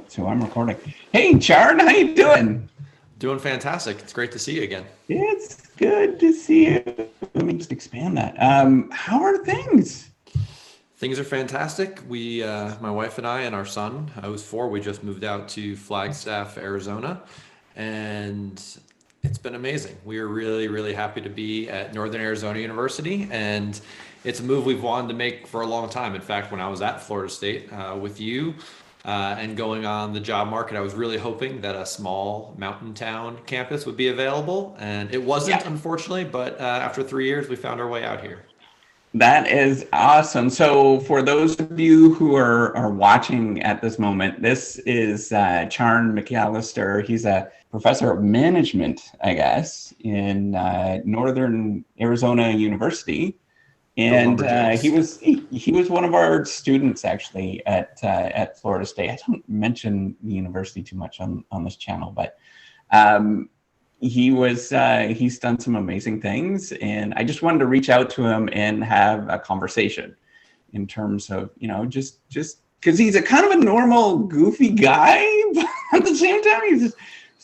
So I'm recording. Hey, Charn, how you doing? Doing fantastic. It's great to see you again. It's good to see you. Let me just expand that. How are things? Things are fantastic. My wife and I and our son, who's 4, we just moved out to Flagstaff, Arizona, and it's been amazing. We are really, really happy to be at Northern Arizona University, and it's a move we've wanted to make for a long time. In fact, when I was at Florida State with you and going on the job market, I was really hoping that a small mountain town campus would be available, and it wasn't, Yeah, unfortunately, but after 3 years, we found our way out here. that is awesome. So for those of you who are watching at this moment, this is Charn McAllister. He's a professor of management, I guess, in Northern Arizona University. Go And he Lumberjays. was he was one of our students actually at Florida State. I don't mention the university too much on this channel, but um, he's done some amazing things, and I just wanted to reach out to him and have a conversation in terms of just because he's a kind of a normal goofy guy, but at the same time he's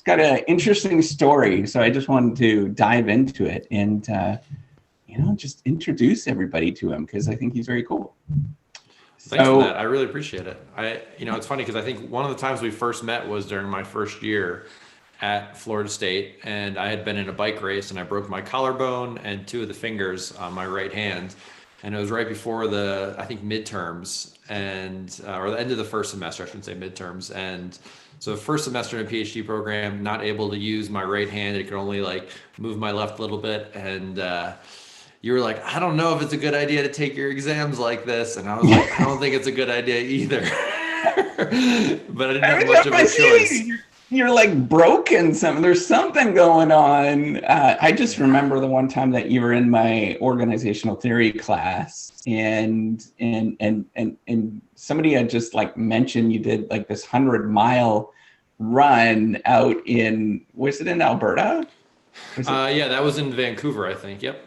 got an interesting story. So I just wanted to dive into it and just introduce everybody to him because I think he's very cool. Thanks for that. So I really appreciate it. It's funny because I think one of the times we first met was during my first year at Florida State, and I had been in a bike race and I broke my collarbone and 2 of the fingers on my right hand, and it was right before I think midterms and or the end of the first semester, I shouldn't say midterms, and so first semester in a PhD program, not able to use my right hand, it could only like move my left a little bit, and you were like, I don't know if it's a good idea to take your exams like this. And I was like, I don't think it's a good idea either. But I didn't have every much time of I a see you, choice. you're like broken. There's something going on. I just remember the one time that you were in my organizational theory class, and somebody had just like mentioned you did like this 100-mile run out in, was it in Alberta? Was it? Yeah, that was in Vancouver, I think. Yep.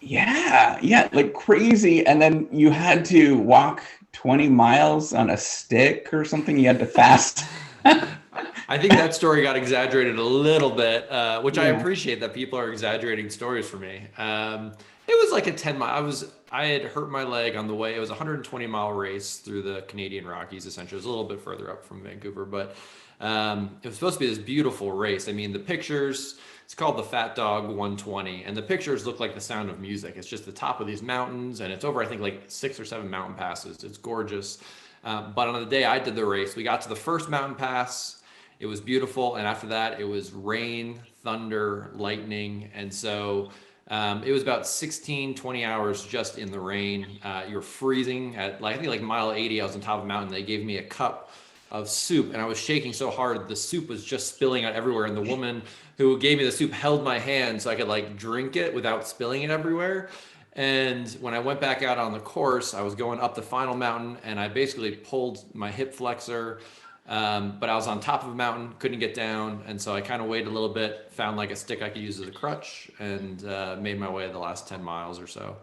Yeah, like crazy. And then you had to walk 20 miles on a stick or something. You had to fast. I think that story got exaggerated a little bit, which I Yeah. appreciate that people are exaggerating stories for me. It was like a 10 mile. I had hurt my leg on the way. It was a 120-mile race through the Canadian Rockies. Essentially, it was a little bit further up from Vancouver, but it was supposed to be this beautiful race. I mean, the pictures. It's called the Fat Dog 120, and the pictures look like the sound of music. It's just the top of these mountains, and it's over I think like 6 or 7 mountain passes. It's gorgeous. But on the day I did the race, we got to the first mountain pass. It was beautiful, and after that, it was rain, thunder, lightning, and so it was about 16, 20 hours just in the rain. You were freezing at like I think like mile 80. I was on top of a mountain. They gave me a cup of soup, and I was shaking so hard the soup was just spilling out everywhere. And the woman who gave me the soup held my hand so I could like drink it without spilling it everywhere. And when I went back out on the course, I was going up the final mountain, and I basically pulled my hip flexor. But I was on top of a mountain, couldn't get down, and so I kind of waited a little bit, found like a stick I could use as a crutch, and made my way the last 10 miles or so.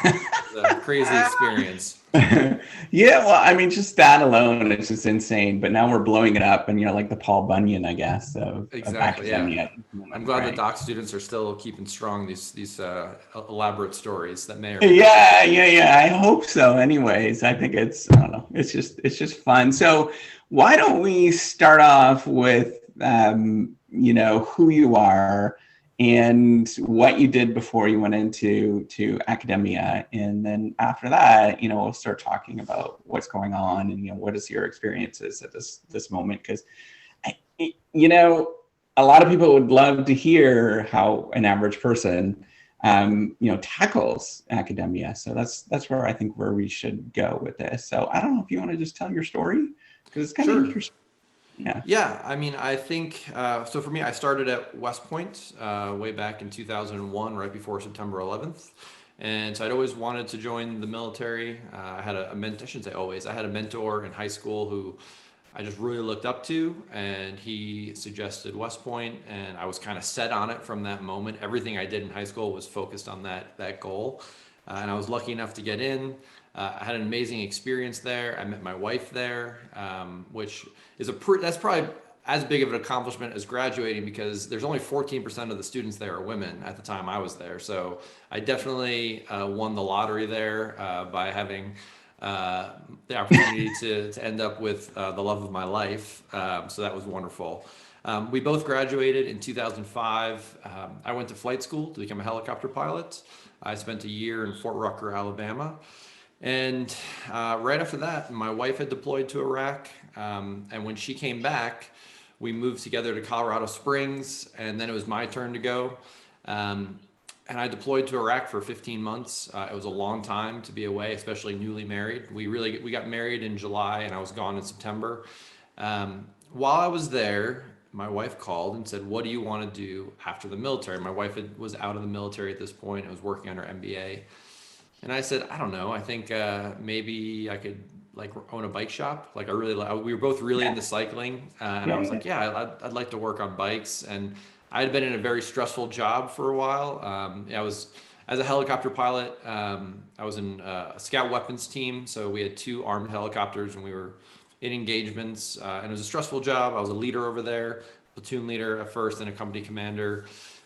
It was a crazy experience. Yeah, well, I mean, just that alone is just insane. But now we're blowing it up, and like the Paul Bunyan, I guess, of Exactly, yeah. academia. I'm glad the Right? doc students are still keeping strong these elaborate stories that may or may not be true. Yeah. I hope so. Anyways, I think I don't know. It's just fun. So why don't we start off with who you are and what you did before you went into academia, and then after that, we'll start talking about what's going on and what is your experiences at this moment because you know a lot of people would love to hear how an average person tackles academia. So that's where we should go with this. So I don't know if you want to just tell your story because it's kind of Sure. interesting. Yeah. Yeah, I mean, I think so. For me, I started at West Point way back in 2001, right before September 11th, and so I'd always wanted to join the military. I had a mentor. I shouldn't say always. I had a mentor in high school who I just really looked up to, and he suggested West Point, and I was kind of set on it from that moment. Everything I did in high school was focused on that goal, and I was lucky enough to get in. I had an amazing experience there. I met my wife there, which is that's probably as big of an accomplishment as graduating, because there's only 14% of the students there are women at the time I was there. So I definitely won the lottery there by having the opportunity to end up with the love of my life. So that was wonderful. We both graduated in 2005. I went to flight school to become a helicopter pilot. I spent a year in Fort Rucker, Alabama. And right after that, my wife had deployed to Iraq. And when she came back, we moved together to Colorado Springs, and then it was my turn to go. And I deployed to Iraq for 15 months. It was a long time to be away, especially newly married. We got married in July, and I was gone in September. While I was there, my wife called and said, "What do you want to do after the military?" My wife was out of the military at this point and was working on her MBA. And I said, "I don't know. I think maybe I could like own a bike shop." Like we were both really into cycling, and I was like, "Yeah, I'd like to work on bikes." And I had been in a very stressful job for a while. I was as a helicopter pilot. I was in a scout weapons team, so we had 2 armed helicopters, and we were in engagements. And it was a stressful job. I was a leader over there, platoon leader at first, and a company commander.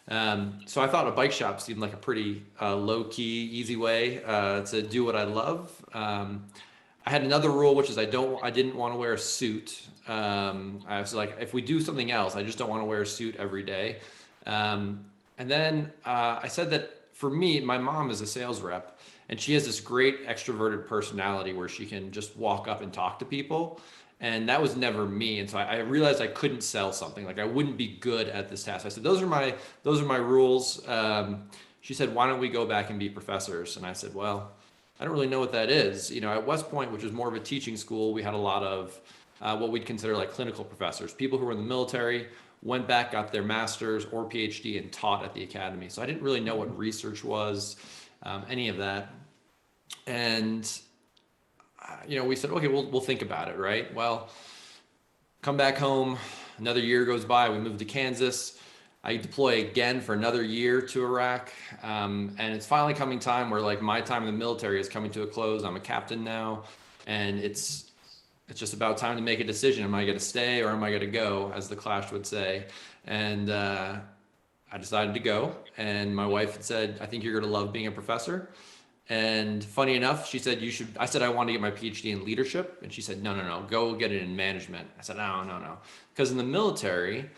So I thought a bike shop seemed like a pretty low-key, easy way to do what I love. I had another rule, which is I didn't want to wear a suit. I was like, if we do something else, I just don't want to wear a suit every day. And then I said that for me, my mom is a sales rep, and she has this great extroverted personality where she can just walk up and talk to people. And that was never me. And so I realized I couldn't sell something. Like I wouldn't be good at this task. I said, those are my rules. She said, "Why don't we go back and be professors?" And I said, "Well, I don't really know what that is." At West Point, which was more of a teaching school, we had a lot of what we'd consider like clinical professors, people who were in the military, went back, got their master's or PhD and taught at the academy. So I didn't really know what research was, any of that. And we said, okay, we'll think about it, right? Well, come back home, another year goes by, we moved to Kansas. I deploy again for another year to Iraq. And it's finally coming time where like my time in the military is coming to a close. I'm a captain now, and it's just about time to make a decision. Am I going to stay or am I going to go, as the Clash would say? And I decided to go. And my wife had said, "I think you're going to love being a professor." And funny enough, she said, "You should." I said, "I want to get my PhD in leadership." And she said, no, go get it in management. I said, no. Because in the military,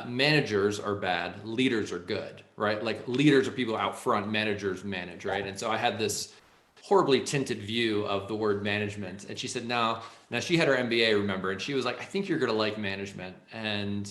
managers are bad, leaders are good, right? Like leaders are people out front, managers manage, right? And so I had this horribly tinted view of the word management. And she said, no. Now she had her MBA, remember, and she was like, "I think you're going to like management." And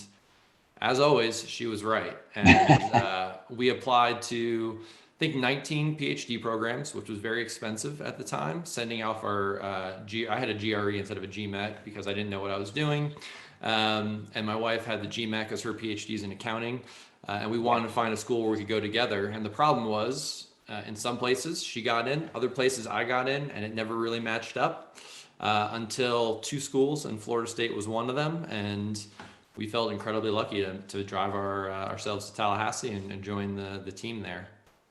as always, she was right. And we applied to, I think, 19 PhD programs, which was very expensive at the time, sending off our I had a GRE instead of a GMAT because I didn't know what I was doing. And my wife had the GMAT as her PhDs in accounting. And we wanted to find a school where we could go together. And the problem was, in some places she got in, other places I got in, and it never really matched up until 2 schools, and Florida State was one of them. And we felt incredibly lucky to drive ourselves to Tallahassee and join the team there.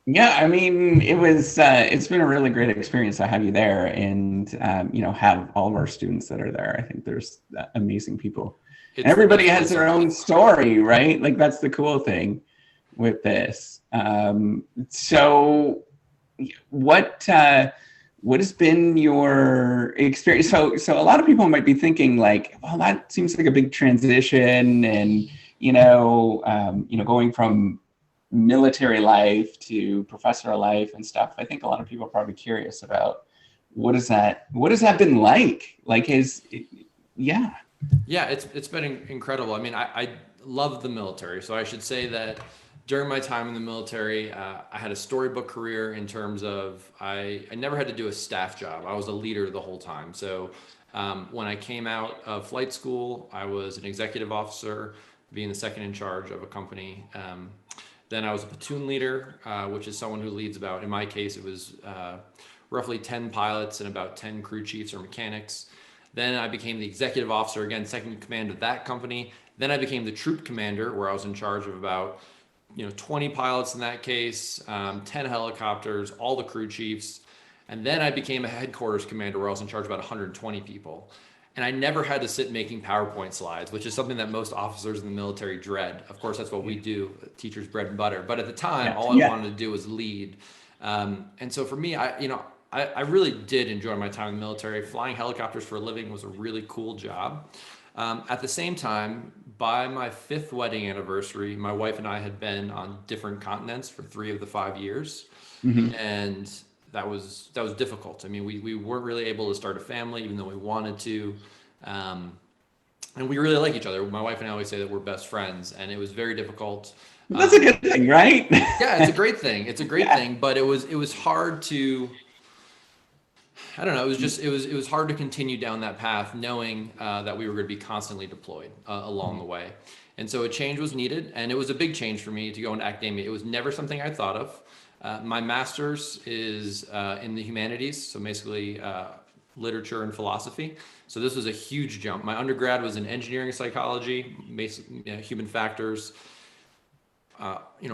Yeah, I mean, it's been a really great experience to have you there and, have all of our students that are there. I think there's amazing people. And everybody has their own story, right? Like that's the cool thing with this. So what has been your experience? So a lot of people might be thinking like, well, that seems like a big transition and, going from military life to professor life and stuff. I think a lot of people are probably curious about what has that been like? Yeah, it's been incredible. I mean, I love the military. So I should say that during my time in the military, I had a storybook career in terms of I never had to do a staff job. I was a leader the whole time. So when I came out of flight school, I was an executive officer, being the second in charge of a company. Then I was a platoon leader, which is someone who leads about, in my case, it was roughly 10 pilots and about 10 crew chiefs or mechanics. Then I became the executive officer, again, second in command of that company. Then I became the troop commander, where I was in charge of about 20 pilots in that case, 10 helicopters, all the crew chiefs. And then I became a headquarters commander where I was in charge of about 120 people. And I never had to sit making PowerPoint slides, which is something that most officers in the military dread. Of course, that's what we do, teachers' bread and butter. But at the time, all I wanted to do was lead. And so for me, I really did enjoy my time in the military. Flying helicopters for a living was a really cool job. At the same time, by my 5th wedding anniversary, my wife and I had been on different continents for 3 of the 5 years. And that was difficult. I mean, we weren't really able to start a family, even though we wanted to. And we really like each other. My wife and I always say that we're best friends, and it was very difficult. That's a good thing, right? Yeah, it's a great thing. It's a great thing, but it was hard to, I don't know. It was hard to continue down that path, knowing that we were going to be constantly deployed along the way. And so a change was needed, and it was a big change for me to go into academia. It was never something I thought of. My master's is in the humanities, so basically literature and philosophy. So this was a huge jump. My undergrad was in engineering psychology, human factors,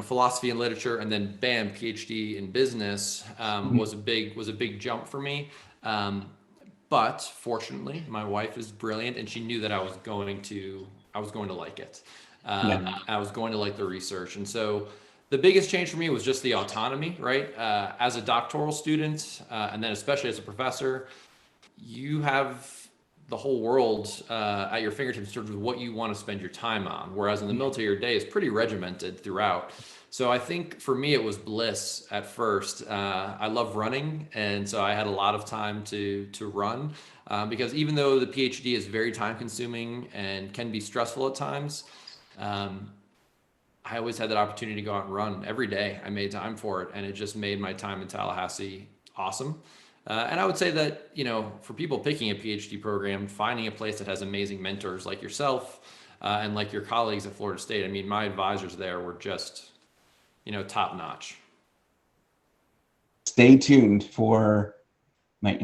philosophy and literature, and then bam, PhD in business was a big jump for me. But fortunately, my wife is brilliant, and she knew that I was going to like it. I was going to like the research, and so the biggest change for me was just the autonomy, right? As a doctoral student, and then especially as a professor, you have the whole world at your fingertips in terms of what you want to spend your time on. Whereas in the military, your day is pretty regimented throughout. So I think for me, it was bliss at first. I love running, and so I had a lot of time to run because even though the PhD is very time consuming and can be stressful at times, I always had that opportunity to go out and run every day. I made time for it, and it just made my time in Tallahassee awesome. And I would say that, for people picking a PhD program, finding a place that has amazing mentors like yourself and like your colleagues at Florida State. I mean, my advisors there were just, top notch. Stay tuned for my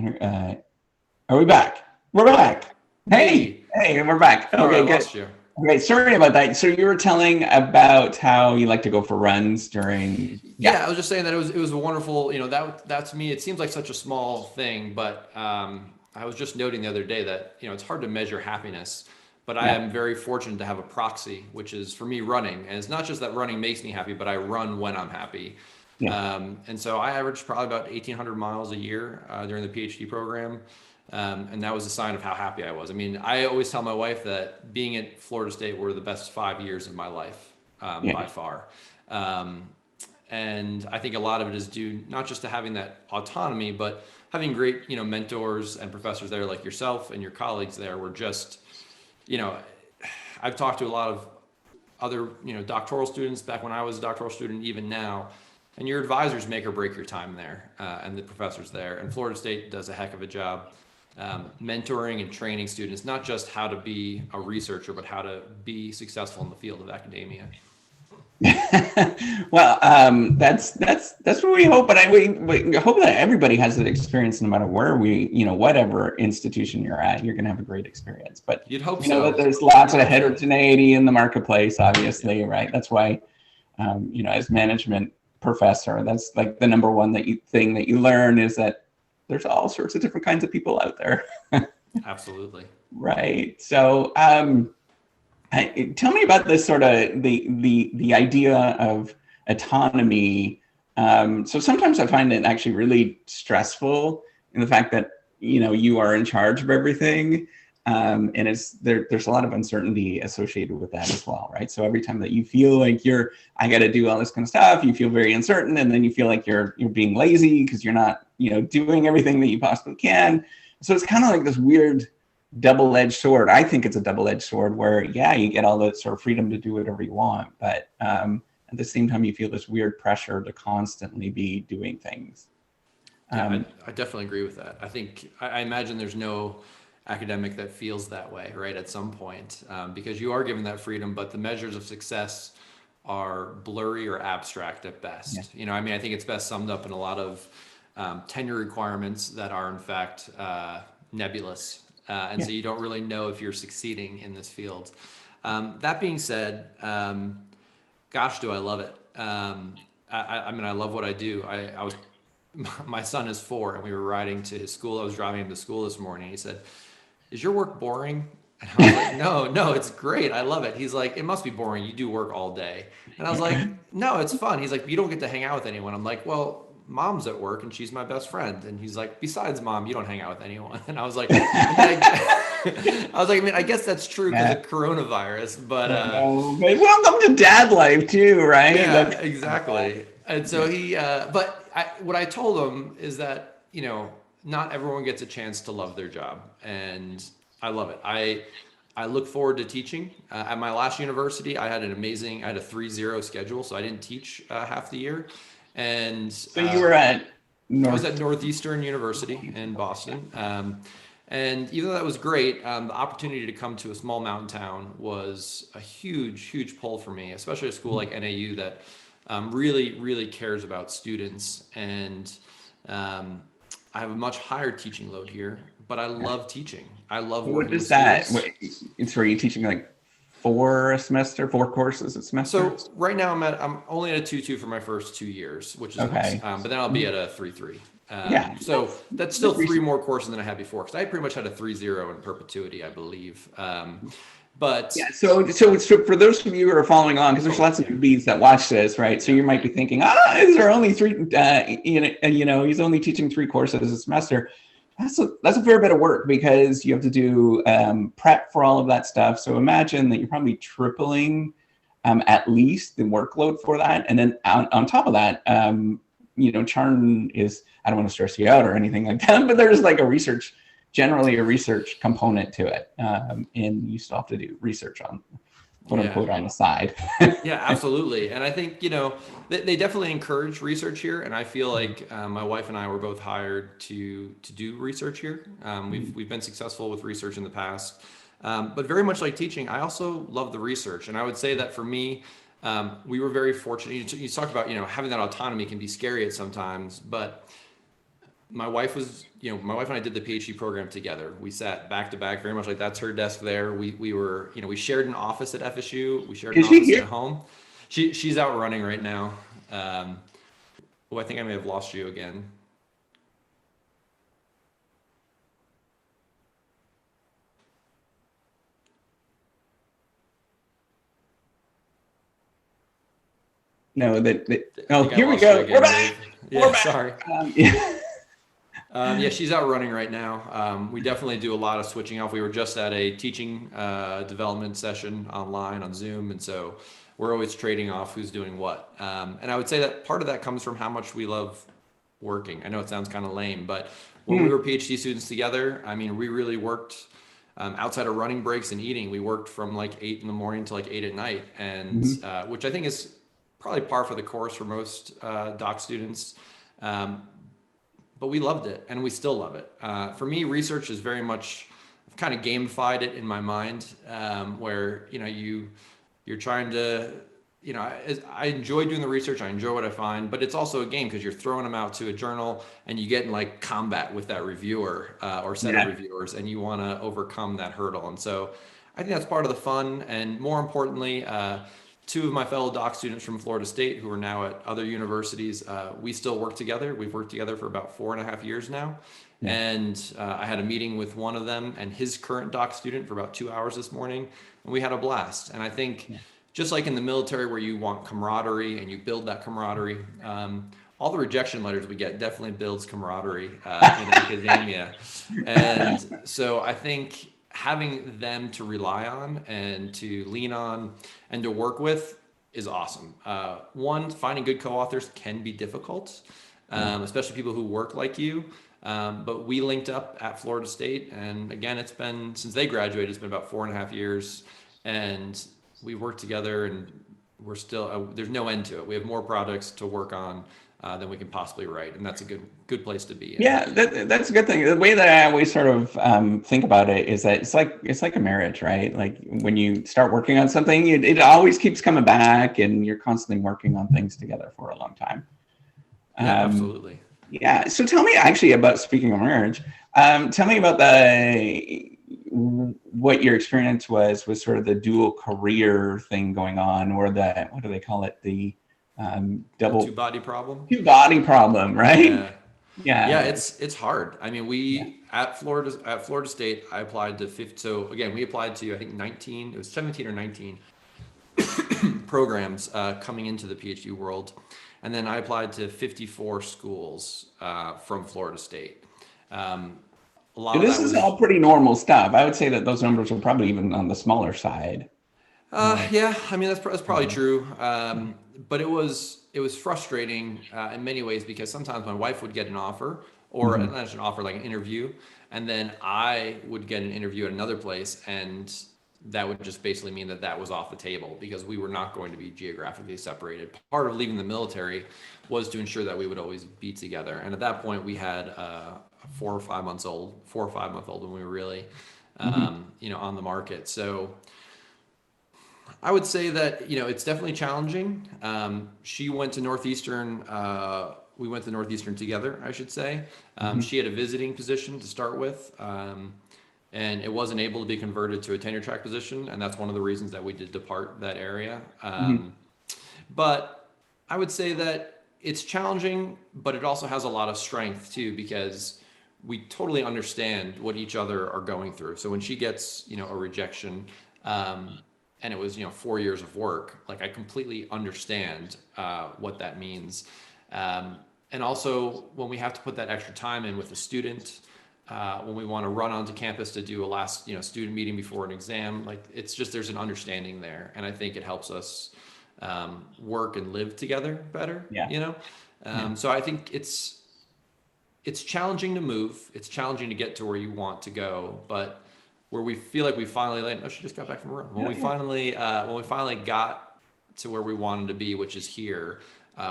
are we back? We're back. Hey, we're back. Okay, I good. lost you. Okay, sorry about that. So you were telling about how you like to go for runs during. Yeah, I was just saying that it was a wonderful, that to me, it seems like such a small thing, but I was just noting the other day that, it's hard to measure happiness, but I am very fortunate to have a proxy, which is for me running. And it's not just that running makes me happy, but I run when I'm happy. And so I averaged probably about 1,800 miles a year during the PhD program. And that was a sign of how happy I was. I mean, I always tell my wife that being at Florida State were the best 5 years of my life by far. And I think a lot of it is due not just to having that autonomy, but having great, mentors and professors there like yourself and your colleagues there were just, I've talked to a lot of other, doctoral students back when I was a doctoral student, even now, and your advisors make or break your time there and the professors there. And Florida State does a heck of a job mentoring and training students, not just how to be a researcher, but how to be successful in the field of academia. Well, that's what we hope, but we hope that everybody has that experience, no matter where whatever institution you're at, you're going to have a great experience. But you'd hope so. That there's lots of heterogeneity in the marketplace, obviously, right? That's why, as management professor, that's like the number one thing that you learn is that there's all sorts of different kinds of people out there. Absolutely. Right. So, tell me about this sort of the idea of autonomy. So sometimes I find it actually really stressful in the fact that you are in charge of everything, and there's a lot of uncertainty associated with that as well, right? So every time that you feel like I got to do all this kind of stuff, you feel very uncertain, and then you feel like you're being lazy because you're not doing everything that you possibly can. So it's kind of like this weird double-edged sword. I think it's a double-edged sword where, you get all the sort of freedom to do whatever you want, but at the same time, you feel this weird pressure to constantly be doing things. I definitely agree with that. I think, I imagine there's no academic that feels that way, right, at some point, because you are given that freedom, but the measures of success are blurry or abstract at best. I think it's best summed up in a lot of tenure requirements that are, in fact, nebulous. So you don't really know if you're succeeding in this field. That being said, gosh, do I love it. I love what I do. I was my son is 4 and we were riding to his school. I was driving him to school this morning. He said, "Is your work boring?" And I was like, no, it's great. I love it. He's like, "It must be boring. You do work all day." And I was like, "No, it's fun." He's like, "You don't get to hang out with anyone." I'm like, "Well, mom's at work and she's my best friend." And he's like, "Besides mom, you don't hang out with anyone." And I was like, I guess that's true because of coronavirus, but but welcome to dad life too, right? yeah, exactly. And so what I told him is that, not everyone gets a chance to love their job, and I love it. I look forward to teaching. At my last university, I had a 3-0 schedule, so I didn't teach half the year. And so you were at I was at Northeastern University in Boston. And even though that was great, the opportunity to come to a small mountain town was a huge, huge pull for me, especially a school like NAU that really, really cares about students. And I have a much higher teaching load here, but I love teaching. I love working with students. What is that? It's where you teaching like 4 courses a semester? So right now I'm only at a 2-2 for my first 2 years, which is okay. nice. But then I'll be at a 3-3. Yeah. So that's still 3 more courses than I had before, because I pretty much had a 3-0 in perpetuity, I believe. But yeah, so for those of you who are following along, because there's lots of newbies that watch this, right? So you might be thinking, is there only 3? He's only teaching 3 courses a semester. That's a fair bit of work, because you have to do prep for all of that stuff. So imagine that you're probably tripling at least the workload for that, and then on top of that, Charn is, I don't want to stress you out or anything like that, but there's like generally a research component to it. And you still have to do research on, quote unquote, on the side. Yeah, absolutely. And I think, they definitely encourage research here. And I feel like my wife and I were both hired to do research here. We've been successful with research in the past, but very much like teaching, I also love the research. And I would say that for me, we were very fortunate. You talked about, having that autonomy can be scary at sometimes, but my wife and I did the PhD program together. We sat back to back, very much like that's her desk there. We were, we shared an office at FSU. We shared an office at home. She's out running right now. I think I may have lost you again. No, here we go. We're back. Yeah, sorry. Yeah, she's out running right now. We definitely do a lot of switching off. We were just at a teaching development session online on Zoom, and so we're always trading off who's doing what. And I would say that part of that comes from how much we love working. I know it sounds kind of lame, but when we were PhD students together, we really worked outside of running breaks and eating. We worked from like 8 in the morning to like 8 at night, and which I think is probably par for the course for most doc students. But we loved it, and we still love it. For me, research is very much, I've kind of gamified it in my mind, where you're trying to, I enjoy doing the research. I enjoy what I find, but it's also a game, because you're throwing them out to a journal, and you get in like combat with that reviewer or set of reviewers, and you want to overcome that hurdle. And so I think that's part of the fun, and more importantly, 2 of my fellow doc students from Florida State, who are now at other universities, we still work together. We've worked together for about 4.5 years now. And I had a meeting with one of them and his current doc student for about 2 hours this morning, and we had a blast. And I think just like in the military, where you want camaraderie and you build that camaraderie, all the rejection letters we get definitely builds camaraderie in academia. And so I think having them to rely on and to lean on and to work with is awesome. One, finding good co-authors can be difficult, especially people who work like you. But we linked up at Florida State, and again, it's been, since they graduated, it's been about 4.5 years, and we worked together, and we're still, there's no end to it. We have more projects to work on than we can possibly write, and that's a good place to be in. Yeah, that's a good thing. The way that I always sort of think about it is that it's like a marriage, right? Like when you start working on something, it always keeps coming back, and you're constantly working on things together for a long time. Yeah, absolutely. Yeah. So tell me, actually, about, speaking of marriage, tell me about what your experience was with sort of the dual career thing going on, or what do they call it? The double two body problem, right? Yeah, Yeah. it's hard. I mean, Yeah. we at Florida State, I applied to 50. So again, we applied to I think 19. It was 17 or 19 programs coming into the PhD world, and then I applied to 54 schools from Florida State. Um, a lot of This that is was all pretty normal stuff. I would say that those numbers are probably even on the smaller side. Uh, Yeah, I mean that's probably mhm, true. But it was frustrating in many ways because sometimes my wife would get an offer, or mhm. not just an offer, like an interview, and then I would get an interview at another place, and that would just basically mean that that was off the table because we were not going to be geographically separated. Part of leaving the military was to ensure that we would always be together, and at that point we had a 4 or 5 month old when we were really, Mhm. on the market. So I would say that it's definitely challenging. She went to Northeastern. We went to Northeastern together, I should say. Mhm. She had a visiting position to start with, and it wasn't able to be converted to a tenure track position, and that's one of the reasons that we did depart that area. Mhm. But I would say that it's challenging, but it also has a lot of strength too, because we totally understand what each other are going through. So when she gets, a rejection, and it was, 4 years of work, like I completely understand what that means. And also when we have to put that extra time in with a student, when we want to run onto campus to do a last, student meeting before an exam, like it's just, there's an understanding there. And I think it helps us work and live together better, Yeah. Yeah. So I think it's challenging to move. It's challenging to get to where you want to go, but where we feel like we finally landed. Oh, she just got back from her room. When Yeah. we Yeah. finally got to where we wanted to be, which is here,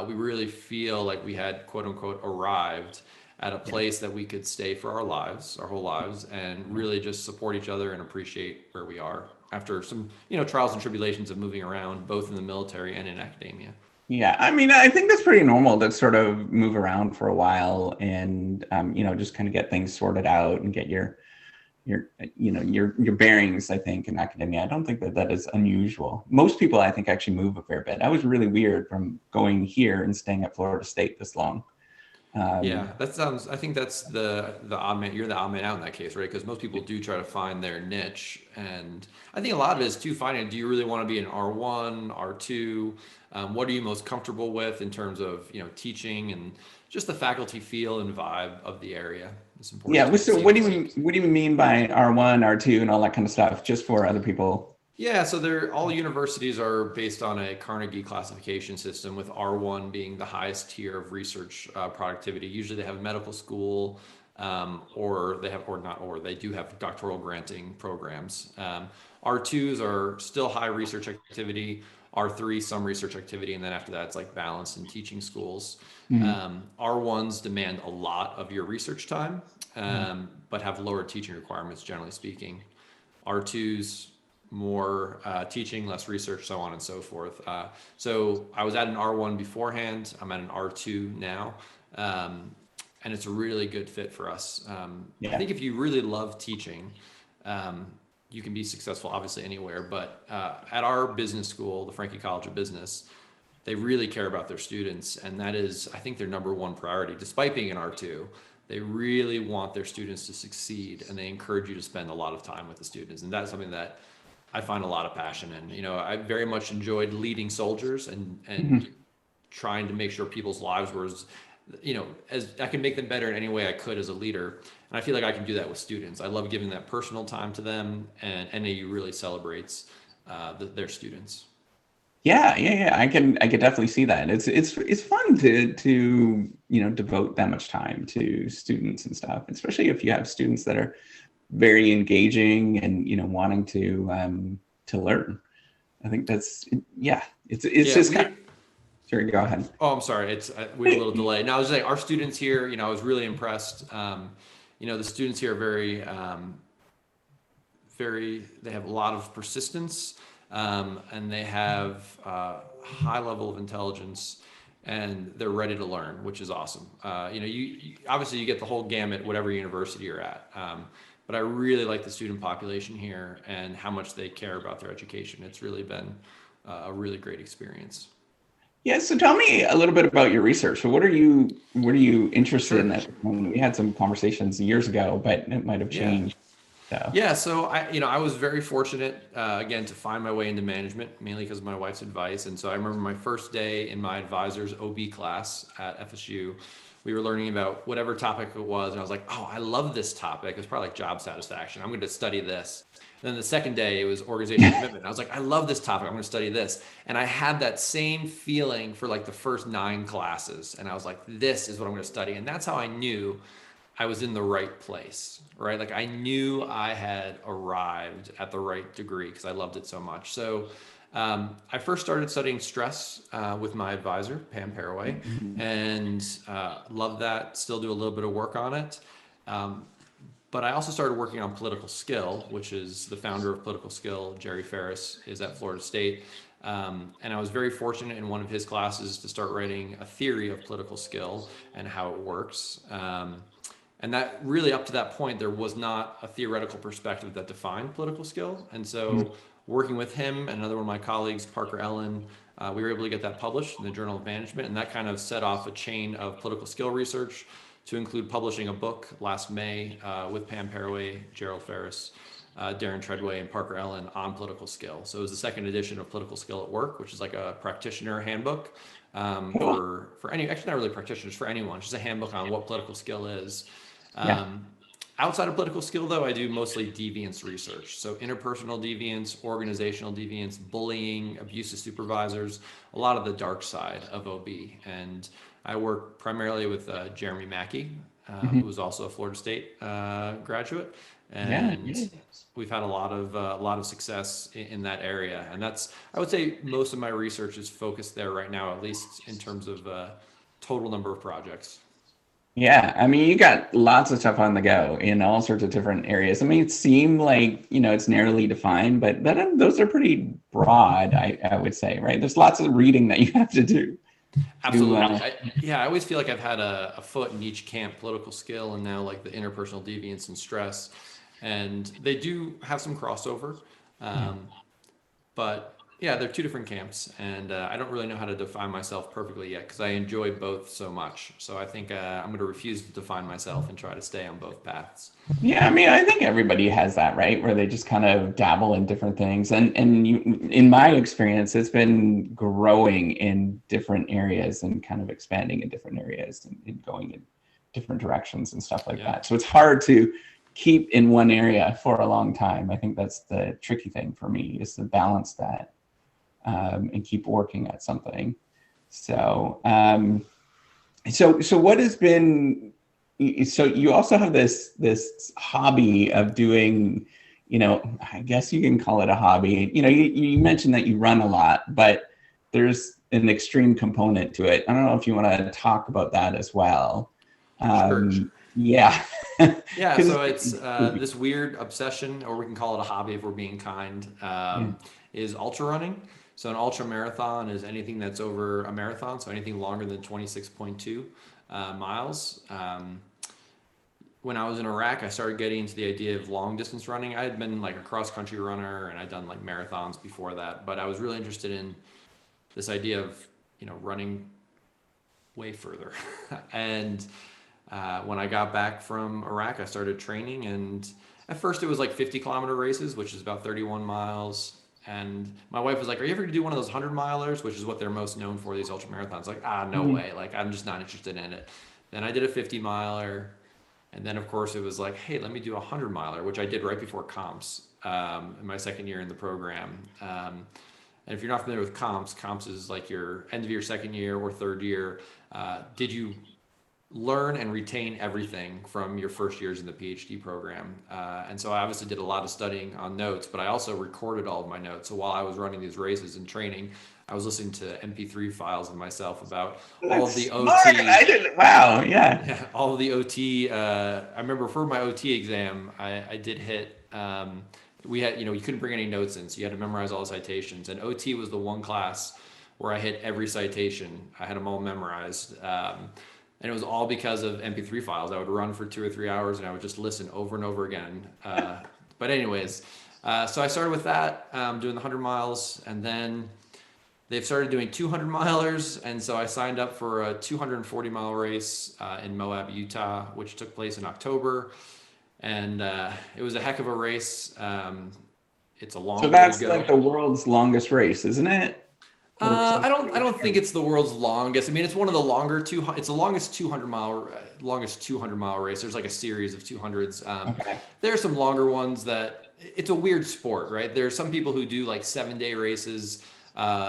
we really feel like we had quote unquote arrived at a Yeah. place that we could stay for our lives, our whole lives, and really just support each other and appreciate where we are after some, trials and tribulations of moving around, both in the military and in academia. Yeah, I mean, I think that's pretty normal to sort of move around for a while and just kind of get things sorted out and get your bearings. I think in academia, I don't think that is unusual. Most people, I think, actually move a fair bit. I was really weird from going here and staying at Florida State this long. Yeah, Um, that sounds. I think that's the odd man. You're the odd man out in that case, right? Because most people do try to find their niche, and I think a lot of it is too finding. Do you really want to be an R1, R2? What are you most comfortable with in terms of teaching and just the faculty feel and vibe of the area? It's important yeah. to So see those things. what do you mean by R1, R2, and all that kind of stuff? Just for other people. Yeah, so they're all universities are based on a Carnegie classification system, with R1 being the highest tier of research productivity. Usually, they have a medical school, or they have, or not, or they do have doctoral granting programs. R2s are still high research activity. R3 some research activity, and then after that, it's like balanced in teaching schools. Mhm. R1s demand a lot of your research time, Mhm. but have lower teaching requirements, generally speaking. R2s more teaching, less research, so on and so forth. So I was at an R1 beforehand. I'm at an R2 now. And it's a really good fit for us. I Yeah. think if you really love teaching, you can be successful obviously anywhere. But at our business school, the Frankie College of Business, they really care about their students. And that is, I think, their number one priority, despite being an R2. They really want their students to succeed, and they encourage you to spend a lot of time with the students. And that's something that I find a lot of passion in. I very much enjoyed leading soldiers and Mhm. trying to make sure people's lives were as I can make them better in any way I could as a leader. And I feel like I can do that with students. I love giving that personal time to them, and NAU really celebrates their students. Yeah, yeah, yeah. I can definitely see that. It's fun to devote that much time to students and stuff, especially if you have students that are very engaging and wanting to learn. I think that's yeah. It's Yeah, just kind of sure. Go ahead. Oh, I'm sorry. We had a little delay. Now I was saying our students here. I was really impressed. The students here are very. They have a lot of persistence, and they have a high level of intelligence, and they're ready to learn, which is awesome. You obviously you get the whole gamut, whatever university you're at. But I really like the student population here and how much they care about their education. It's really been a really great experience. Yeah, so tell me a little bit about your research. So what are you interested Sure. in at the moment? We had some conversations years ago, but it might have Yeah. changed. So Yeah, so I was very fortunate again to find my way into management, mainly because of my wife's advice. And so I remember my first day in my advisor's OB class at FSU. We were learning about whatever topic it was, and I was like, "Oh, I love this topic." It's probably like job satisfaction. I'm going to study this. And then the second day, it was organizational commitment. I was like, "I love this topic. I'm going to study this." And I had that same feeling for like the first 9 classes, and I was like, "This is what I'm going to study." And that's how I knew I was in the right place, right? Like I knew I had arrived at the right degree because I loved it so much. So I first started studying stress with my advisor, Pam Paraway, mhm. and love that. Still do a little bit of work on it. Um, but I also started working on political skill, which is the founder of political skill, Jerry Ferris, is at Florida State. And I was very fortunate in one of his classes to start writing a theory of political skill and how it works. And that really, up to that point, there was not a theoretical perspective that defined political skill. And so, working with him and another one of my colleagues, Parker Ellen, we were able to get that published in the Journal of Management. And that kind of set off a chain of political skill research to include publishing a book last May with Pam Paraway, Gerald Ferris, Darren Treadway, and Parker Ellen on political skill. So it was the second edition of Political Skill at Work, which is like a practitioner handbook Cool. for any, actually not really practitioners, for anyone, just a handbook on what political skill is. Yeah. Um, Outside of political skill, though, I do mostly deviance research. So interpersonal deviance, organizational deviance, bullying, abuse of supervisors, a lot of the dark side of OB. And I work primarily with Jeremy Mackey, who Mhm. was also a Florida State graduate, Yeah. and we've had a lot of success in that area. And that's, I would say, most of my research is focused there right now, at least in terms of total number of projects. Yeah, I mean, you got lots of stuff on the go in all sorts of different areas. I mean, it seemed like, it's narrowly defined, but those are pretty broad, I would say, right? There's lots of reading that you have to do to, Absolutely. Yeah, I always feel like I've had a foot in each camp, political skill and now like the interpersonal deviance and stress. And they do have some crossover. yeah. Um, but yeah, they're two different camps. And I don't really know how to define myself perfectly yet because I enjoy both so much. So I think I'm going to refuse to define myself and try to stay on both paths. Yeah, I mean, I think everybody has that, right? Where they just kind of dabble in different things. And in my experience, it's been growing in different areas and kind of expanding in different areas and going in different directions and stuff like Yeah. that. So it's hard to keep in one area for a long time. I think that's the tricky thing for me is to balance that and keep working at something. So, so what has been so you also have this hobby of doing, I guess you can call it a hobby. You mentioned that you run a lot, but there's an extreme component to it. I don't know if you want to talk about that as well. Sure. Yeah. Yeah, Because so it's this weird obsession, or we can call it a hobby if we're being kind, yeah. is ultra running. So an ultra marathon is anything that's over a marathon, so anything longer than 26.2 miles. When I was in Iraq, I started getting into the idea of long distance running. I had been like a cross country runner and I'd done like marathons before that, but I was really interested in this idea of, running way further. And when I got back from Iraq, I started training, and at first it was like 50-kilometer races, which is about 31 miles. And my wife was like, "Are you ever gonna do one of those 100-milers, which is what they're most known for, these ultra marathons?" Like, no Mhm. way. Like, I'm just not interested in it. Then I did a 50-miler, and then of course it was like, "Hey, let me do a 100-miler," which I did right before comps in my second year in the program. And if you're not familiar with comps is like your end of your second year or third year. Did you learn and retain everything from your first years in the PhD program? And so I obviously did a lot of studying on notes, but I also recorded all of my notes. So while I was running these races and training, I was listening to MP3 files of myself about all of That's the smart. OT. I didn't. Wow. Yeah. Yeah, all of the OT. I remember for my OT exam, I did hit. We had, you couldn't bring any notes in, so you had to memorize all the citations. And OT was the one class where I hit every citation. I had them all memorized. And it was all because of MP3 files. I would run for 2 or 3 hours and I would just listen over and over again. But anyways, so I started with that, doing the 100 miles. And then They've started doing 200 milers, and so I signed up for a 240-mile race in Moab, Utah, which took place in October, and it was a heck of a race. It's a long So way to that's go. like the world's longest race, isn't it? I don't think it's the world's longest. I mean, it's one of the longer it's the longest 200 mile race. There's like a series of 200s. Okay. There are some longer ones that it's a weird sport, right? There are some people who do like 7-day races.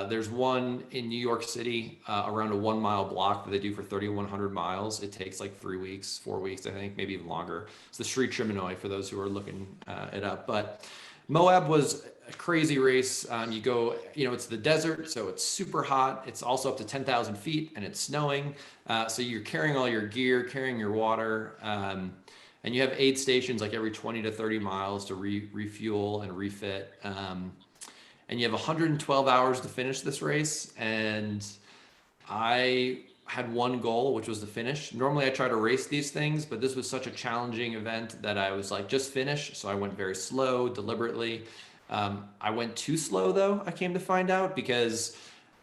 There's one in New York City around a 1 mile block that they do for 3,100 miles. It takes like 3 weeks, 4 weeks, I think, maybe even longer. It's the Street Triminoy for those who are looking it up. But Moab was a crazy race. You go, it's the desert, so it's super hot. It's also up to 10,000 feet and it's snowing. So you're carrying all your gear, carrying your water. And you have aid stations like every 20 to 30 miles to refuel and refit. And you have 112 hours to finish this race. And I had one goal, which was to finish. Normally I try to race these things, but this was such a challenging event that I was like, just finish. So I went very slow, deliberately. I went too slow though, I came to find out, because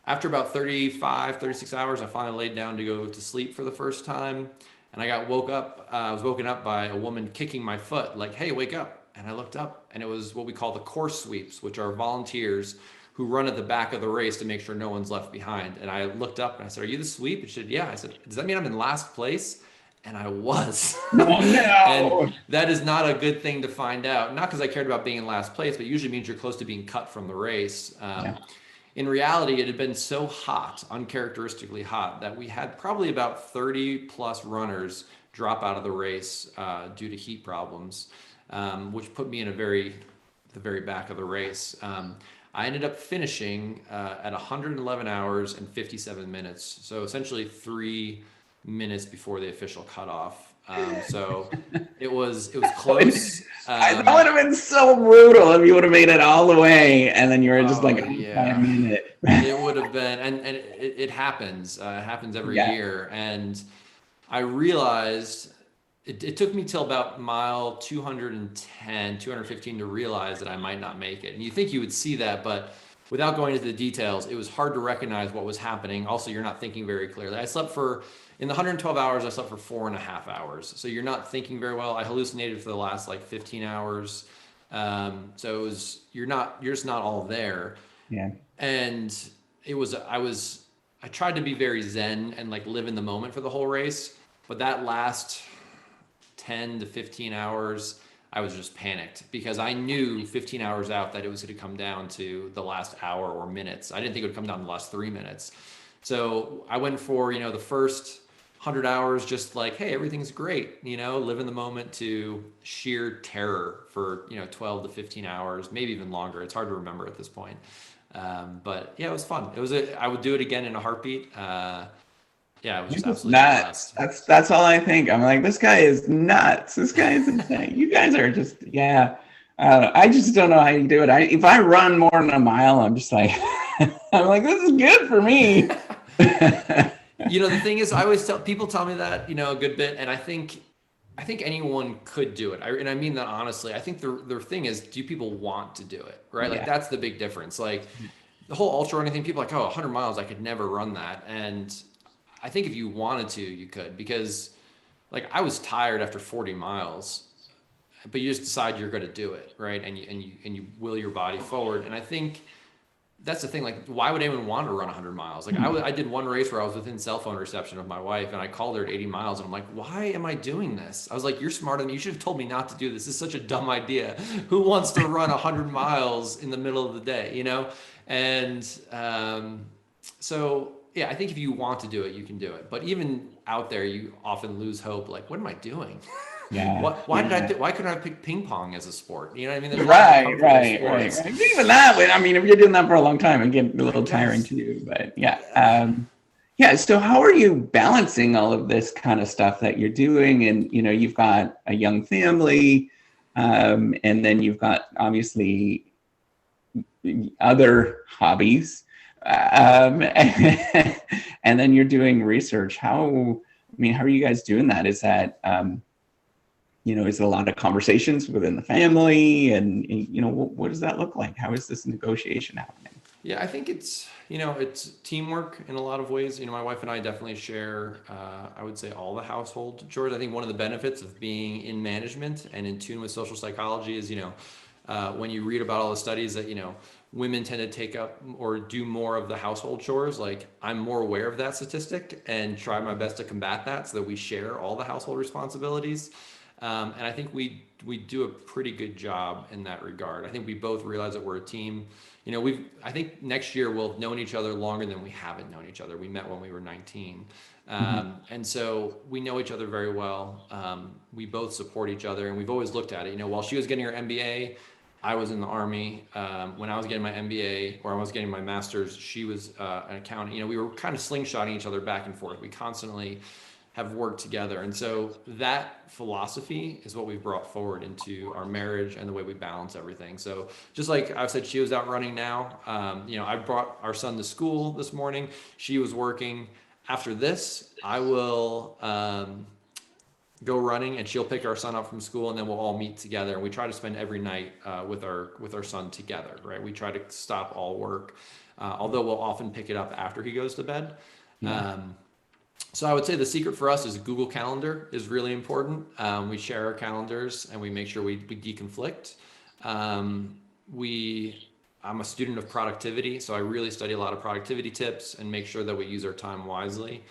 after about 36 hours, I finally laid down to go to sleep for the first time. And I was woken up by a woman kicking my foot, like, hey, wake up. And I looked up, and it was what we call the course sweeps, which are volunteers who run at the back of the race to make sure no one's left behind. And I looked up and I said, are you the sweep? And she said, yeah. I said, does that mean I'm in last place? And I was. Oh, no. And that is not a good thing to find out. Not because I cared about being in last place, but it usually means you're close to being cut from the race. In reality, it had been so hot, uncharacteristically hot, that we had probably about 30 plus runners drop out of the race due to heat problems, which put me in the very back of the race. I ended up finishing at 111 hours and 57 minutes. So essentially 3 minutes before the official cutoff. So it was close. That would have been so brutal if you would have made it all the way and then you were just like, yeah. a minute. It would have been, and it happens. It happens every year. And I realized it took me till about mile 210, 215 to realize that I might not make it. And you think you would see that, but without going into the details, it was hard to recognize what was happening. Also, you're not thinking very clearly. In the 112 hours, I slept for 4.5 hours. So you're not thinking very well. I hallucinated for the last like 15 hours. So you're just not all there. Yeah. And I tried to be very zen and like live in the moment for the whole race. But that last 10 to 15 hours, I was just panicked because I knew 15 hours out that it was going to come down to the last hour or minutes. I didn't think it would come down to the last 3 minutes. So I went for, the first 100 hours, just like, hey, everything's great, live in the moment, to sheer terror for, 12 to 15 hours, maybe even longer. It's hard to remember at this point. But yeah, it was fun. I would do it again in a heartbeat. Yeah, it was just absolutely nuts. That's all I think. I'm like, this guy is nuts. This guy is insane. You guys are just, I just don't know how you do it. If I run more than a mile, I'm just like, I'm like, this is good for me. The thing is, I always people tell me that, a good bit. And I think anyone could do it. And I mean that honestly. I think the thing is, do people want to do it? Right? Like that's the big difference. Like the whole ultra running thing, people are like, 100 miles, I could never run that. And I think if you wanted to, you could, because like I was tired after 40 miles, but you just decide you're going to do it. Right. And you will your body forward. And I think that's the thing. Like, why would anyone want to run 100 miles? Like I did one race where I was within cell phone reception of my wife, and I called her at 80 miles and I'm like, why am I doing this? I was like, you're smarter than me. You should have told me not to do this. This is such a dumb idea. Who wants to run 100 miles in the middle of the day, And so, yeah, I think if you want to do it, you can do it. But even out there, you often lose hope. Like, what am I doing? Yeah. Why couldn't I pick ping pong as a sport? You know what I mean? There's Right. Even that, I mean, if you're doing that for a long time, it gets a little tiring too. But so how are you balancing all of this kind of stuff that you're doing? And you've got a young family, and then you've got obviously other hobbies, and then you're doing research. How are you guys doing that? Is that is it a lot of conversations within the family, and what does that look like? How is this negotiation happening? Yeah, I think it's teamwork in a lot of ways. My wife and I definitely share, I would say, all the household chores. I think one of the benefits of being in management and in tune with social psychology is, when you read about all the studies that, women tend to take up or do more of the household chores. Like, I'm more aware of that statistic and try my best to combat that so that we share all the household responsibilities. And I think we do a pretty good job in that regard. I think we both realize that we're a team. I think next year we'll have known each other longer than we haven't known each other. We met when we were 19. Mhm. And so we know each other very well. We both support each other, and we've always looked at it. While she was getting her MBA, I was in the Army. When I was getting my MBA or I was getting my master's, she was an accountant. We were kind of slingshotting each other back and forth. We constantly have worked together. And so that philosophy is what we've brought forward into our marriage and the way we balance everything. So just like I said, she was out running now. I brought our son to school this morning. She was working. After this, I will go running, and she'll pick our son up from school, and then we'll all meet together. And we try to spend every night with our son together, right? We try to stop all work, although we'll often pick it up after he goes to bed. Yeah. So I would say the secret for us is Google Calendar is really important. We share our calendars and we make sure we deconflict. Um, I'm a student of productivity, so I really study a lot of productivity tips and make sure that we use our time wisely.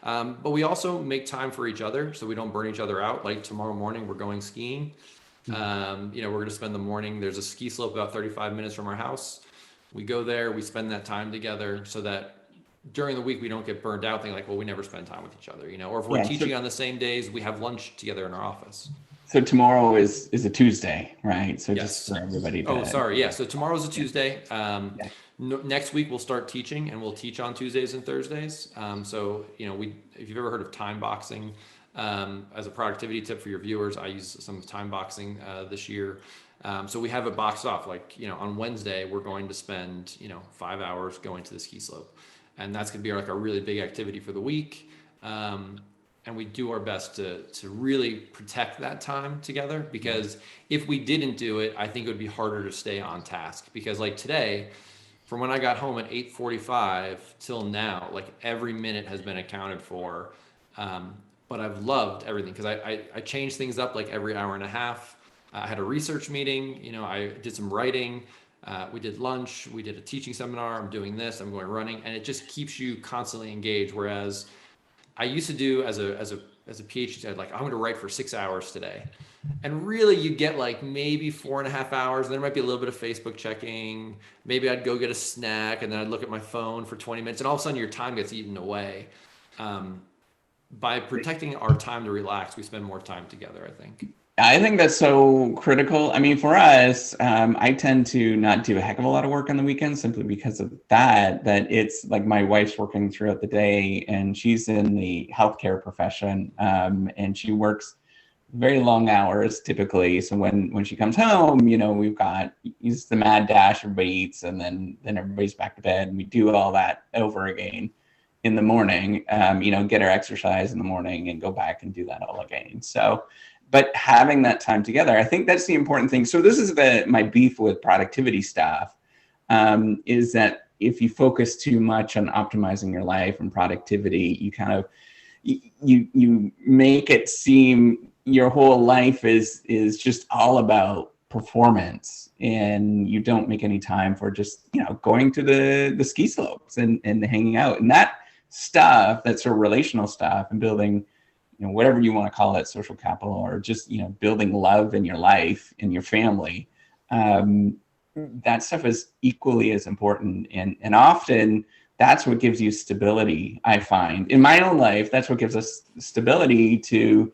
But we also make time for each other so we don't burn each other out. Like tomorrow morning, we're going skiing. We're going to spend the morning. There's a ski slope about 35 minutes from our house. We go there, we spend that time together so that during the week we don't get burned out thinking like, well, we never spend time with each other, or if we're Yeah. teaching on the same days, we have lunch together in our office. So tomorrow is a Tuesday, right? So just Yes. for everybody Oh, to. sorry. Yeah. So tomorrow's a Yeah. Tuesday. Yeah. Next week we'll start teaching, and we'll teach on Tuesdays and Thursdays. So if you've ever heard of time boxing, as a productivity tip for your viewers, I use some time boxing this year. So we have it boxed off. Like, on Wednesday we're going to spend 5 hours going to the ski slope, and that's going to be like a really big activity for the week. And we do our best to really protect that time together, because if we didn't do it, I think it would be harder to stay on task. Because like today, from when I got home at 8:45 till now, like every minute has been accounted for. But I've loved everything because I changed things up like every hour and a half. I had a research meeting, I did some writing. We did lunch, we did a teaching seminar, I'm doing this, I'm going running, and it just keeps you constantly engaged. Whereas I used to do as a PhD student, like I'm going to write for 6 hours today. And really you get like maybe 4.5 hours. And there might be a little bit of Facebook checking. Maybe I'd go get a snack, and then I'd look at my phone for 20 minutes, and all of a sudden your time gets eaten away. By protecting our time to relax, we spend more time together, I think. I think that's so critical. I mean, for us, I tend to not do a heck of a lot of work on the weekends simply because of that it's like my wife's working throughout the day, and she's in the healthcare profession, and she works very long hours typically. So when she comes home, we've got use the mad dash, everybody eats, and then everybody's back to bed, and we do all that over again in the morning, get our exercise in the morning and go back and do that all again. So, but having that time together, I think that's the important thing. So this is my beef with productivity stuff, is that if you focus too much on optimizing your life and productivity, you kind of, you make it seem your whole life is just all about performance, and you don't make any time for just, going to the ski slopes and hanging out. And that stuff, that sort of relational stuff, and building, whatever you want to call it, social capital, or just, building love in your life, in your family, that stuff is equally as important. And often that's what gives you stability. I find in my own life, that's what gives us stability to,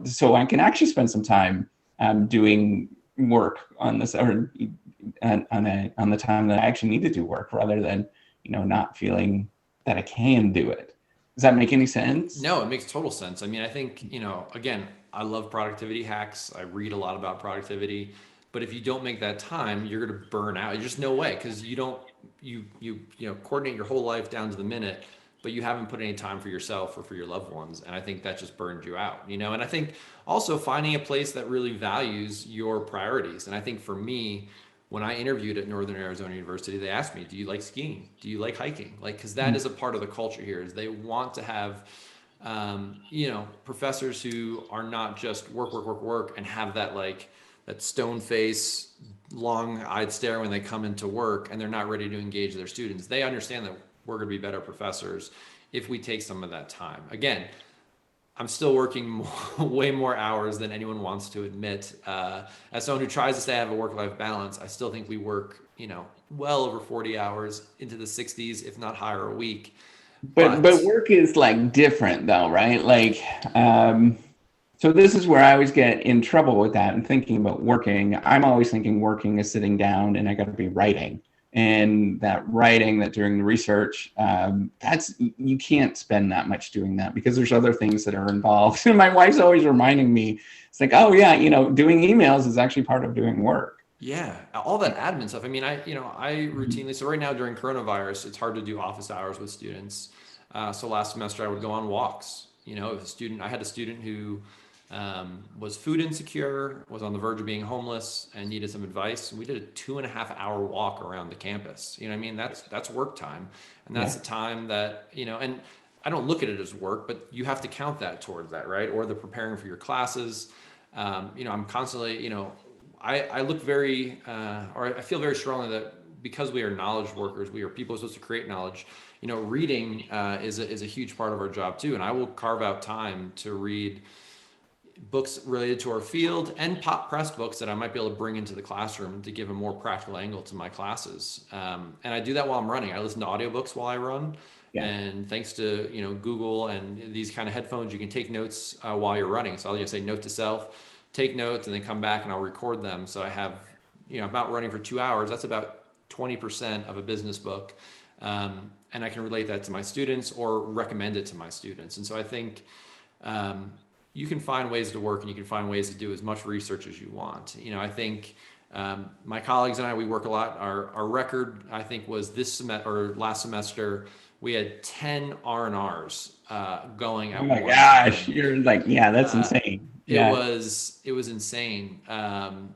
so I can actually spend some time doing work on this, or on the time that I actually need to do work, rather than, not feeling that I can do it. Does that make any sense? No, it makes total sense. I mean, I think, again, I love productivity hacks. I read a lot about productivity, but if you don't make that time, you're going to burn out. There's just no way, because you don't, you coordinate your whole life down to the minute, but you haven't put any time for yourself or for your loved ones. And I think that just burned you out, and I think also finding a place that really values your priorities. And I think for me, when I interviewed at Northern Arizona University, they asked me, do you like skiing? Do you like hiking? Like, because that is a part of the culture here, is they want to have, professors who are not just work, work, work, work, and have that like that stone face, long-eyed stare when they come into work and they're not ready to engage their students. They understand that we're going to be better professors if we take some of that time. Again, I'm still working way more hours than anyone wants to admit. As someone who tries to say I have a work-life balance, I still think we work, well over 40 hours into the 60s, if not higher a week. But work is like different though, right? Like, so this is where I always get in trouble with that and thinking about working. I'm always thinking working is sitting down and I got to be writing. And that writing, that doing the research, you can't spend that much doing that because there's other things that are involved. And my wife's always reminding me, it's like, oh yeah, doing emails is actually part of doing work. Yeah, all that admin stuff. I mean, I routinely, so right now during coronavirus, it's hard to do office hours with students. So last semester I would go on walks. If I had a student who was food insecure, was on the verge of being homeless, and needed some advice. We did a 2.5-hour walk around the campus. You know what I mean? That's work time. And that's the time that, and I don't look at it as work, but you have to count that towards that, right? Or the preparing for your classes. I'm constantly, I look very, or I feel very strongly that because we are knowledge workers, we are people supposed to create knowledge. Reading is a huge part of our job too. And I will carve out time to read books related to our field and pop pressed books that I might be able to bring into the classroom to give a more practical angle to my classes. And I do that while I'm running. I listen to audiobooks while I run. Yeah. And thanks to, Google and these kind of headphones, you can take notes while you're running. So I'll just say note to self, take notes, and then come back and I'll record them. So I have, I'm out running for 2 hours. That's about 20% of a business book. And I can relate that to my students or recommend it to my students. And so I think, you can find ways to work and you can find ways to do as much research as you want. I think my colleagues and I, we work a lot. Our record, I think, was this semester or last semester, we had 10 R&Rs going at once. Oh my gosh, you're like, yeah, that's insane. Yeah. It was insane. And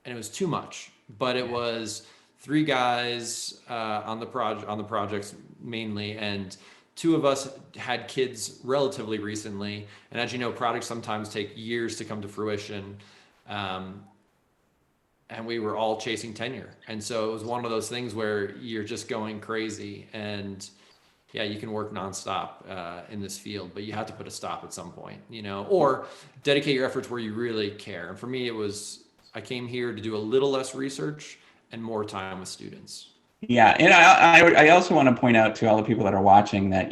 it was too much, but it was 3 guys on the projects mainly, and 2 of us had kids relatively recently. And as you know, projects sometimes take years to come to fruition. And we were all chasing tenure. And so it was one of those things where you're just going crazy. And yeah, you can work nonstop in this field, but you have to put a stop at some point, or dedicate your efforts where you really care. And for me, I came here to do a little less research and more time with students. Yeah, and I also want to point out to all the people that are watching that,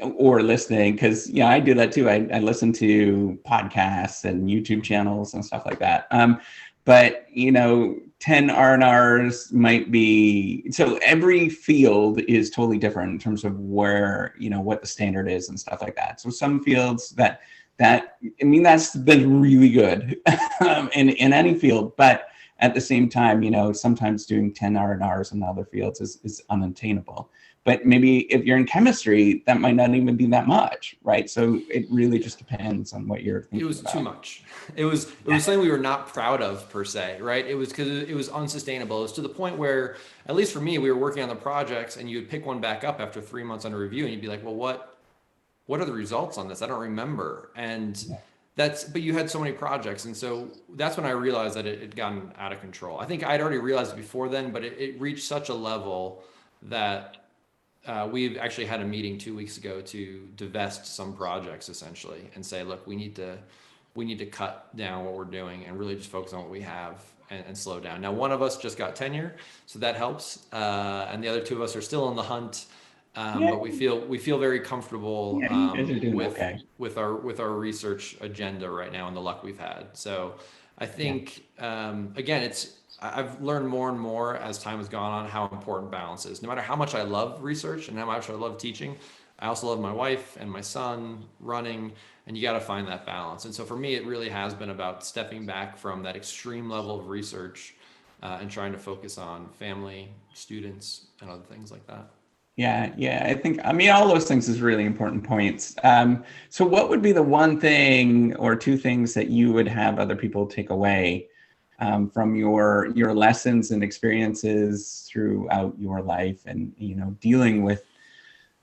or listening, because I do that too. I listen to podcasts and YouTube channels and stuff like that. But 10 R&Rs might be, so every field is totally different in terms of where what the standard is and stuff like that. So some fields that's been really good in any field, but at the same time, sometimes doing 10 R&Rs in other fields is unattainable. But maybe if you're in chemistry, that might not even be that much, right? So it really just depends on what you're thinking. It was too much. It was something we were not proud of per se, right? It was because it was unsustainable. It was to the point where, at least for me, we were working on the projects and you would pick one back up after 3 months under review and you'd be like, well, what are the results on this? I don't remember. And but you had so many projects. And so that's when I realized that it had gotten out of control. I think I'd already realized it before then, but it reached such a level that we've actually had a meeting 2 weeks ago to divest some projects essentially and say, look, we need to cut down what we're doing and really just focus on what we have and slow down. Now, one of us just got tenure, so that helps. And the other 2 of us are still in the hunt. But we feel very comfortable with our research agenda right now and the luck we've had. So I think again, I've learned more and more as time has gone on how important balance is. No matter how much I love research and how much I love teaching, I also love my wife and my son, running, and you got to find that balance. And so for me, it really has been about stepping back from that extreme level of research and trying to focus on family, students, and other things like that. Yeah. I think, all those things is really important points. So what would be the one thing or 2 things that you would have other people take away from your lessons and experiences throughout your life, and dealing with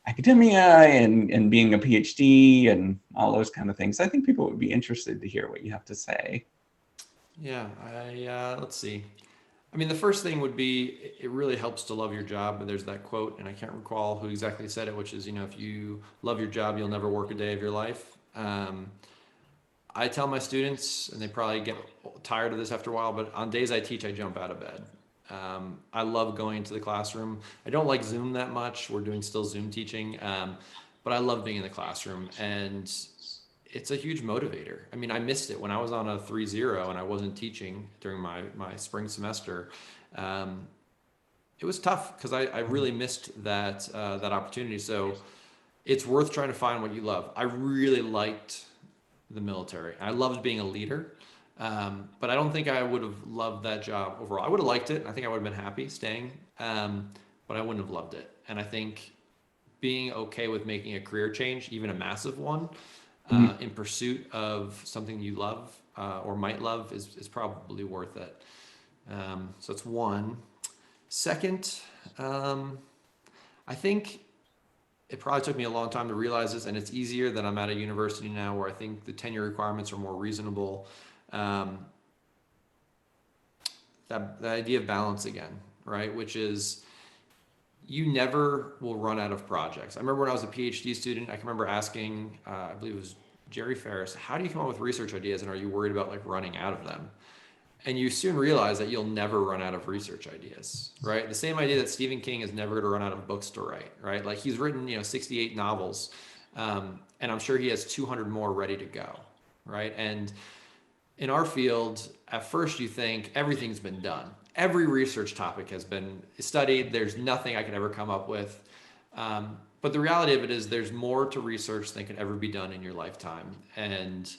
academia and being a PhD and all those kind of things. I think people would be interested to hear what you have to say. Yeah, let's see. I mean, the first thing would be it really helps to love your job. And there's that quote, and I can't recall who exactly said it, which is, if you love your job, you'll never work a day of your life. I tell my students, and they probably get tired of this after a while, but on days I teach, I jump out of bed. I love going into the classroom. I don't like Zoom that much. We're doing still Zoom teaching, but I love being in the classroom, and it's a huge motivator. I mean, I missed it when I was on a 3-0 and I wasn't teaching during my spring semester. It was tough because I really missed that opportunity. So it's worth trying to find what you love. I really liked the military. I loved being a leader. But I don't think I would have loved that job overall. I would have liked it. I think I would have been happy staying, but I wouldn't have loved it. And I think being okay with making a career change, even a massive one, in pursuit of something you love or might love is probably worth it. So that's one. Second, I think it probably took me a long time to realize this, and it's easier that I'm at a university now where I think the tenure requirements are more reasonable. That the idea of balance again, right? Which is you never will run out of projects. I remember when I was a PhD student, I can remember asking, I believe it was Jerry Ferris, how do you come up with research ideas, and are you worried about running out of them? And you soon realize that you'll never run out of research ideas, right? The same idea that Stephen King is never going to run out of books to write, right? Like he's written, 68 novels, and I'm sure he has 200 more ready to go, right? And in our field, at first you think everything's been done. Every research topic has been studied. There's nothing I could ever come up with. But the reality of it is there's more to research than could ever be done in your lifetime. And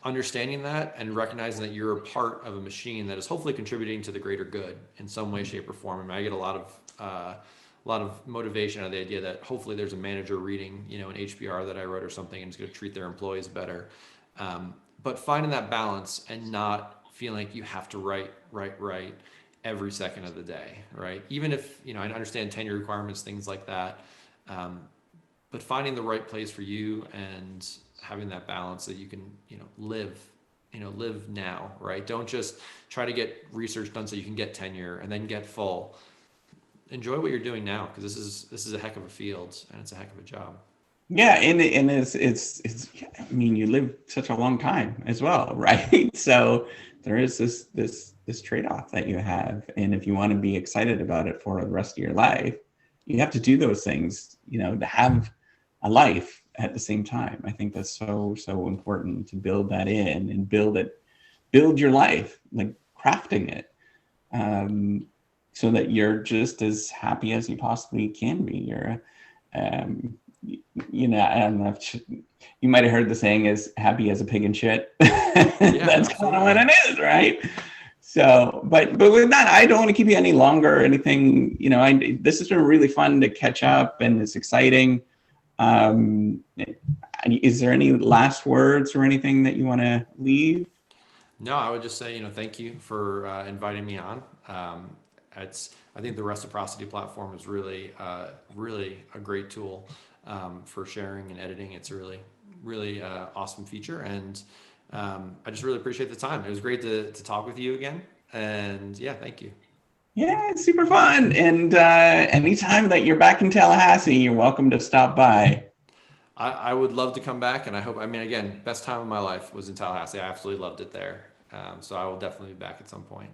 understanding that and recognizing that you're a part of a machine that is hopefully contributing to the greater good in some way, shape, or form. I mean, I get a lot of motivation out of the idea that hopefully there's a manager reading, an HBR that I wrote or something, and it's going to treat their employees better. But finding that balance and not feeling like you have to write every second of the day, right? Even if, I understand tenure requirements, things like that. But finding the right place for you and having that balance that you can, live now, right? Don't just try to get research done so you can get tenure and then get full. Enjoy what you're doing now, because this is a heck of a field and it's a heck of a job. Yeah, and it's I mean, you live such a long time as well, right? So there is this trade-off that you have, and if you want to be excited about it for the rest of your life, you have to do those things, to have a life at the same time. I think that's so important to build that in and build your life, like crafting it, so that you're just as happy as you possibly can be. You're I don't know if you might have heard the saying is happy as a pig in shit. Yeah, that's kind of what it is, right? So, but with that, I don't want to keep you any longer or anything. This has been really fun to catch up, and it's exciting. Is there any last words or anything that you want to leave? No, I would just say, thank you for inviting me on. I think the reciprocity platform is really a great tool for sharing and editing. It's a really awesome feature, and I just really appreciate the time. It was great to talk with you again, and yeah, thank you. Yeah, it's super fun. And anytime that you're back in Tallahassee, you're welcome to stop by. I would love to come back, and again, best time of my life was in Tallahassee. I absolutely loved it there. So I will definitely be back at some point,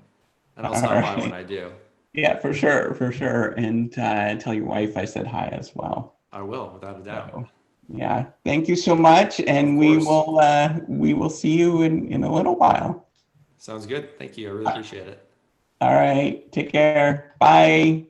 and I'll stop by when I do. Yeah, for sure. And tell your wife I said hi as well. I will, without a doubt. So, yeah, thank you so much, and we will see you in a little while. Sounds good. Thank you. I really appreciate it. All right. Take care. Bye.